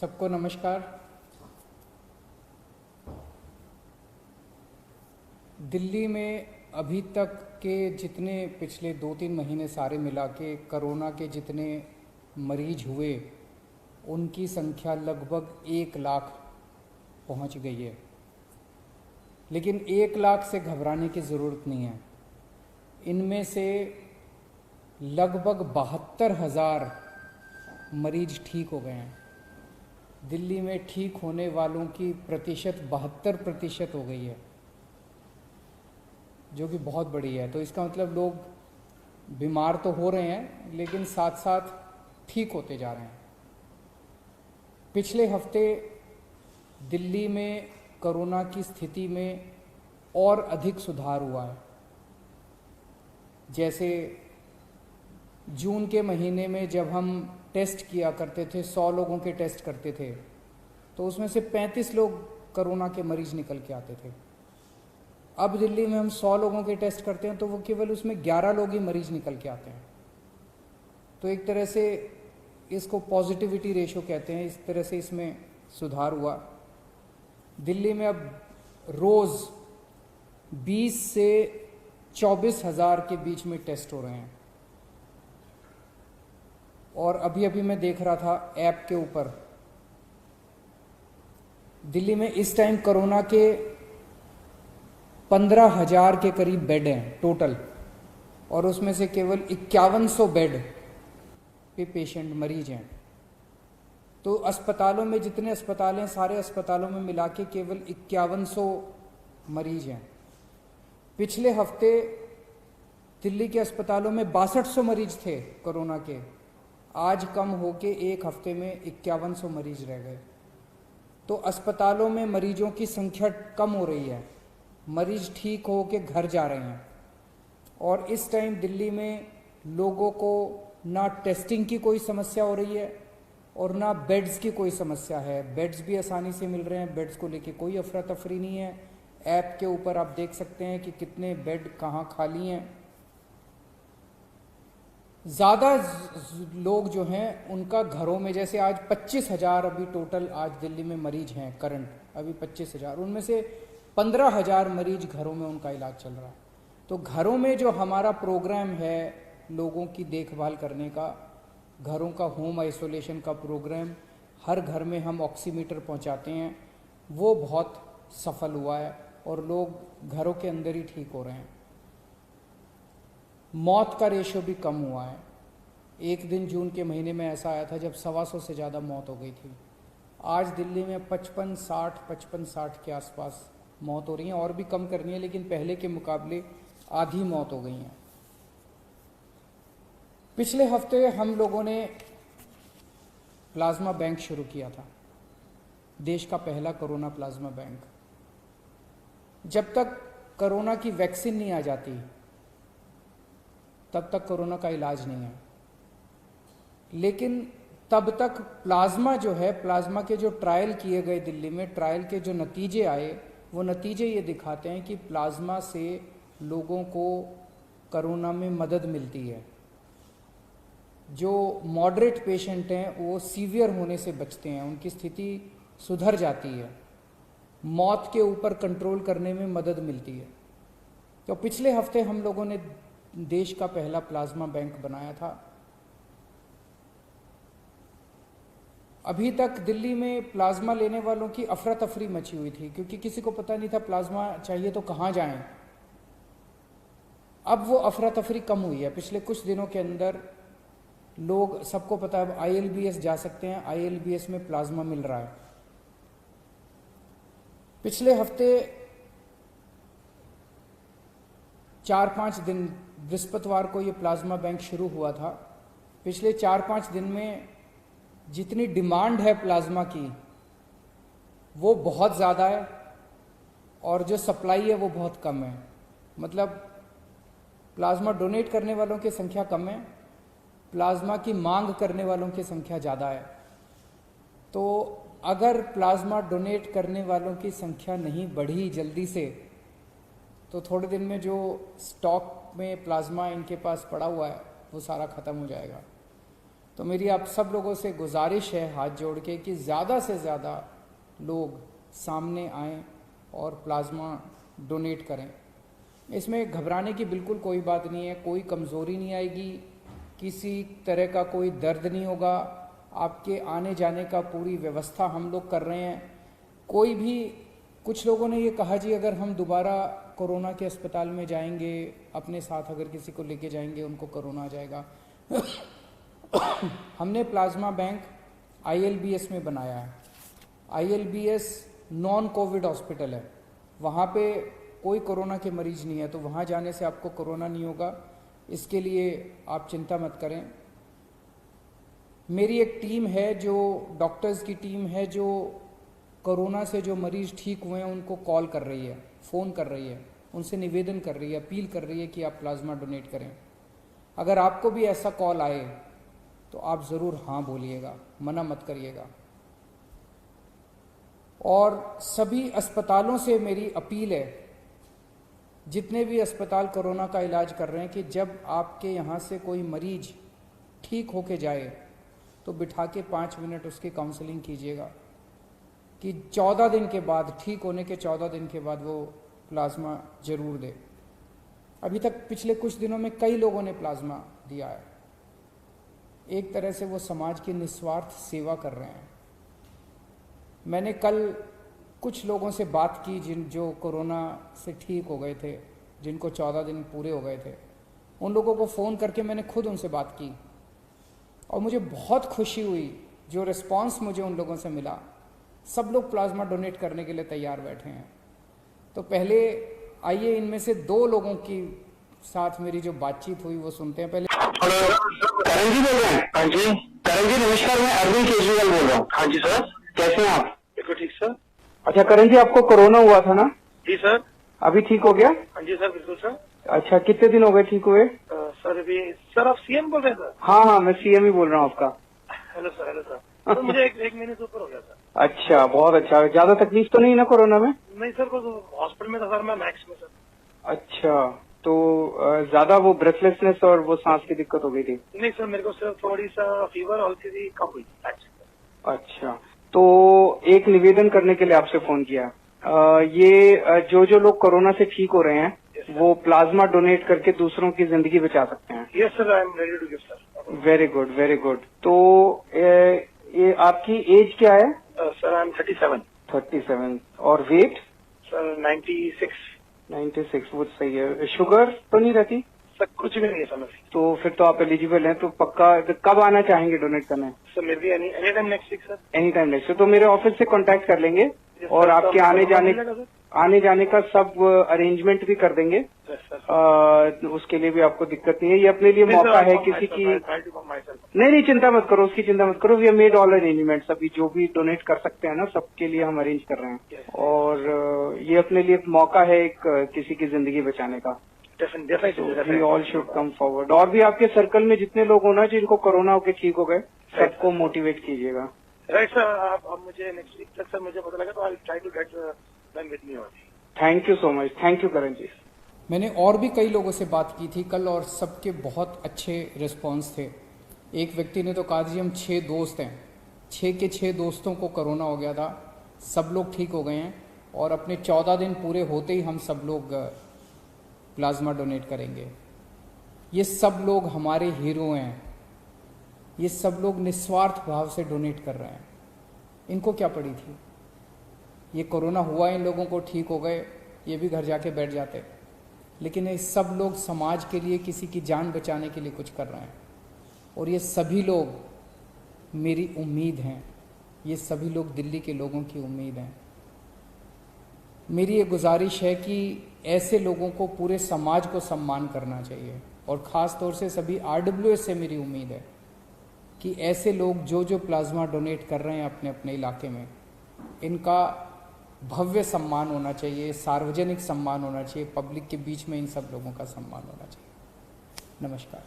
सबको नमस्कार। दिल्ली में अभी तक के जितने पिछले 2-3 महीने सारे मिला के कोरोना के जितने मरीज हुए उनकी संख्या लगभग 1 लाख पहुंच गई है। लेकिन 1 लाख से घबराने की ज़रूरत नहीं है। इनमें से लगभग 72,000 मरीज ठीक हो गए हैं। दिल्ली में ठीक होने वालों की प्रतिशत 72% हो गई है, जो कि बहुत बड़ी है। तो इसका मतलब लोग बीमार तो हो रहे हैं लेकिन साथ साथ ठीक होते जा रहे हैं। पिछले हफ्ते दिल्ली में कोरोना की स्थिति में और अधिक सुधार हुआ है। जैसे जून के महीने में जब हम टेस्ट किया करते थे, 100 लोगों के टेस्ट करते थे, तो उसमें से 35 लोग कोरोना के मरीज निकल के आते थे। अब दिल्ली में हम 100 लोगों के टेस्ट करते हैं तो वो केवल उसमें 11 लोग ही मरीज निकल के आते हैं। तो एक तरह से इसको पॉजिटिविटी रेशो कहते हैं। इस तरह से इसमें सुधार हुआ। दिल्ली में अब रोज़ 20 से 24,000 के बीच में टेस्ट हो रहे हैं। और अभी अभी मैं देख रहा था ऐप के ऊपर, दिल्ली में इस टाइम कोरोना के 15,000 के करीब बेड हैं टोटल, और उसमें से केवल 5100 बेड पे पेशेंट मरीज हैं। तो अस्पतालों में जितने अस्पताल हैं, सारे अस्पतालों में मिला के केवल 5100 मरीज हैं। पिछले हफ्ते दिल्ली के अस्पतालों में 6200 मरीज थे कोरोना के। आज कम होके एक हफ्ते में 5100 मरीज रह गए। तो अस्पतालों में मरीजों की संख्या कम हो रही है, मरीज ठीक हो के घर जा रहे हैं। और इस टाइम दिल्ली में लोगों को ना टेस्टिंग की कोई समस्या हो रही है और ना बेड्स की कोई समस्या है। बेड्स भी आसानी से मिल रहे हैं, बेड्स को लेके कोई अफरा तफरी नहीं है। ऐप के ऊपर आप देख सकते हैं कि कितने बेड कहाँ खाली हैं। ज़्यादा लोग जो हैं उनका घरों में, जैसे आज 25,000 अभी टोटल आज दिल्ली में मरीज हैं करंट, अभी 25,000, उनमें से 15,000 मरीज घरों में उनका इलाज चल रहा है। तो घरों में जो हमारा प्रोग्राम है लोगों की देखभाल करने का, घरों का होम आइसोलेशन का प्रोग्राम, हर घर में हम ऑक्सीमीटर पहुंचाते हैं, वो बहुत सफल हुआ है और लोग घरों के अंदर ही ठीक हो रहे हैं। मौत का रेशो भी कम हुआ है। एक दिन जून के महीने में ऐसा आया था जब 125 से ज़्यादा मौत हो गई थी। आज दिल्ली में 55-60 के आसपास मौत हो रही हैं। और भी कम करनी है, लेकिन पहले के मुकाबले आधी मौत हो गई हैं। पिछले हफ्ते हम लोगों ने प्लाज्मा बैंक शुरू किया था, देश का पहला कोरोना प्लाज्मा बैंक। जब तक कोरोना की वैक्सीन नहीं आ जाती तब तक कोरोना का इलाज नहीं है। लेकिन तब तक प्लाज्मा जो है, प्लाज्मा के जो ट्रायल किए गए दिल्ली में, ट्रायल के जो नतीजे आए, वो नतीजे ये दिखाते हैं कि प्लाज्मा से लोगों को कोरोना में मदद मिलती है। जो मॉडरेट पेशेंट हैं वो सीवियर होने से बचते हैं, उनकी स्थिति सुधर जाती है, मौत के ऊपर कंट्रोल करने में मदद मिलती है। तो पिछले हफ्ते हम लोगों ने देश का पहला प्लाज्मा बैंक बनाया था। अभी तक दिल्ली में प्लाज्मा लेने वालों की अफरा तफरी मची हुई थी, क्योंकि किसी को पता नहीं था प्लाज्मा चाहिए तो कहाँ जाएं। अब वो अफरा तफरी कम हुई है। पिछले कुछ दिनों के अंदर लोग, सबको पता है, अब ILBS जा सकते हैं, ILBS में प्लाज्मा मिल रहा है। पिछले हफ्ते 4-5 दिन, बृहस्पतिवार को ये प्लाज्मा बैंक शुरू हुआ था। पिछले 4-5 दिन में जितनी डिमांड है प्लाज्मा की वो बहुत ज़्यादा है और जो सप्लाई है वो बहुत कम है। मतलब प्लाज्मा डोनेट करने वालों की संख्या कम है, प्लाज्मा की मांग करने वालों की संख्या ज़्यादा है। तो अगर प्लाज्मा डोनेट करने वालों की संख्या नहीं बढ़ी जल्दी से, तो थोड़े दिन में जो स्टॉक में प्लाज्मा इनके पास पड़ा हुआ है वो सारा ख़त्म हो जाएगा। तो मेरी आप सब लोगों से गुजारिश है हाथ जोड़ के कि ज़्यादा से ज़्यादा लोग सामने आएं और प्लाज्मा डोनेट करें। इसमें घबराने की बिल्कुल कोई बात नहीं है, कोई कमज़ोरी नहीं आएगी, किसी तरह का कोई दर्द नहीं होगा। आपके आने जाने का पूरी व्यवस्था हम लोग कर रहे हैं। कोई भी, कुछ लोगों ने ये कहा जी अगर हम दोबारा कोरोना के अस्पताल में जाएंगे, अपने साथ अगर किसी को लेके जाएंगे उनको कोरोना आ जाएगा। हमने प्लाज्मा बैंक ILBS में बनाया है। ILBS नॉन कोविड हॉस्पिटल है, वहाँ पे कोई कोरोना के मरीज नहीं है, तो वहाँ जाने से आपको कोरोना नहीं होगा, इसके लिए आप चिंता मत करें। मेरी एक टीम है, जो डॉक्टर्स की टीम है, जो कोरोना से जो मरीज ठीक हुए हैं उनको कॉल कर रही है, फ़ोन कर रही है, उनसे निवेदन कर रही है, अपील कर रही है कि आप प्लाज्मा डोनेट करें। अगर आपको भी ऐसा कॉल आए तो आप ज़रूर हाँ बोलिएगा, मना मत करिएगा। और सभी अस्पतालों से मेरी अपील है, जितने भी अस्पताल कोरोना का इलाज कर रहे हैं, कि जब आपके यहाँ से कोई मरीज ठीक होके जाए तो बिठा के 5 मिनट उसकी काउंसलिंग कीजिएगा कि 14 दिन के बाद, ठीक होने के 14 दिन के बाद वो प्लाज्मा जरूर दे। अभी तक पिछले कुछ दिनों में कई लोगों ने प्लाज्मा दिया है। एक तरह से वो समाज की निस्वार्थ सेवा कर रहे हैं। मैंने कल कुछ लोगों से बात की जो कोरोना से ठीक हो गए थे, जिनको 14 दिन पूरे हो गए थे, उन लोगों को फ़ोन करके मैंने खुद उनसे बात की और मुझे बहुत खुशी हुई जो रिस्पांस मुझे उन लोगों से मिला। सब लोग प्लाज्मा डोनेट करने के लिए तैयार बैठे हैं। तो पहले आइए इनमें से 2 लोगों की साथ मेरी जो बातचीत हुई वो सुनते हैं। पहले हेलो, करण जी बोल रहे हैं? हाँ जी, करण जी नमस्कार, मैं अरविंद केजरीवाल बोल रहा हूँ। हाँ जी सर, कैसे हैं आप? बिल्कुल ठीक सर। अच्छा करण जी, आपको कोरोना हुआ था ना? जी सर। अभी ठीक हो गया? हाँ जी सर, बिल्कुल सर। अच्छा, कितने दिन हो गए ठीक हुए? सर अभी, सर आप CM बोल रहे हैं सर? हाँ हाँ, मैं CM ही बोल रहा हूँ आपका। Hello sir, hello sir. तो मुझे एक महीने से ऊपर हो गया सर। अच्छा, बहुत अच्छा। ज्यादा तकलीफ तो नहीं ना कोरोना में? नहीं सर, को हॉस्पिटल में था सर, मैं मैक्स में सर। अच्छा, तो ज्यादा वो ब्रेथलेसनेस और वो सांस की दिक्कत हो गई थी? नहीं सर, मेरे को सिर्फ थोड़ी सा फीवर और थी, कम हुई। अच्छा, तो एक निवेदन करने के लिए आपसे फोन किया। ये जो लोग कोरोना से ठीक हो रहे हैं वो प्लाज्मा डोनेट करके दूसरों की जिंदगी बचा सकते हैं। Yes sir, I am ready to give sir. Very good, very good. तो ये आपकी एज क्या है? Sir I am 37। 37। और वेट? सर 96। 96, वो सही है। शुगर तो नहीं रहती? सर कुछ भी नहीं है सर। तो फिर तो आप एलिजिबल हैं। तो पक्का कब आना चाहेंगे डोनेट करने? Sir maybe any time next week sir. Any time next. तो मेरे ऑफिस से कांटेक्ट कर लेंगे और आपके आने जाने का सब अरेंजमेंट भी कर देंगे। उसके लिए भी आपको दिक्कत नहीं है। ये अपने लिए मौका है किसी की। नहीं, चिंता मत करो, उसकी चिंता मत करो। We have made all arrangements. अभी जो भी डोनेट कर सकते हैं ना, सबके लिए हम अरेंज कर रहे हैं। और ये अपने लिए मौका है एक किसी की जिंदगी बचाने का। We all should come forward. और भी आपके सर्कल में जितने लोग हो ना जिनको कोरोना होकर ठीक हो गए, सबको मोटिवेट कीजिएगा। राइट सर, आप मुझे नेक्स्ट वीक तक सर मुझे पता लगा तो I try to get them with me only. Thank you so much. Thank you Karan ji. मैंने और भी कई लोगों से बात की थी कल और सबके बहुत अच्छे रिस्पांस थे। एक व्यक्ति ने तो कहा जी हम 6 दोस्त हैं, 6 के 6 दोस्तों को कोरोना हो गया था, सब लोग ठीक हो गए हैं और अपने 14 दिन पूरे होते ही हम सब लोग प्लाज्मा डोनेट करेंगे। ये सब लोग हमारे हीरो हैं। ये सब लोग निस्वार्थ भाव से डोनेट कर रहे हैं। इनको क्या पड़ी थी? ये कोरोना हुआ, इन लोगों को ठीक हो गए, ये भी घर जाके बैठ जाते। लेकिन ये सब लोग समाज के लिए, किसी की जान बचाने के लिए कुछ कर रहे हैं। और ये सभी लोग मेरी उम्मीद हैं, ये सभी लोग दिल्ली के लोगों की उम्मीद हैं। मेरी ये गुजारिश है कि ऐसे लोगों को पूरे समाज को सम्मान करना चाहिए। और ख़ास तौर से सभी RWS से मेरी उम्मीद है कि ऐसे लोग जो प्लाज्मा डोनेट कर रहे हैं अपने अपने इलाके में, इनका भव्य सम्मान होना चाहिए, सार्वजनिक सम्मान होना चाहिए, पब्लिक के बीच में इन सब लोगों का सम्मान होना चाहिए। नमस्कार।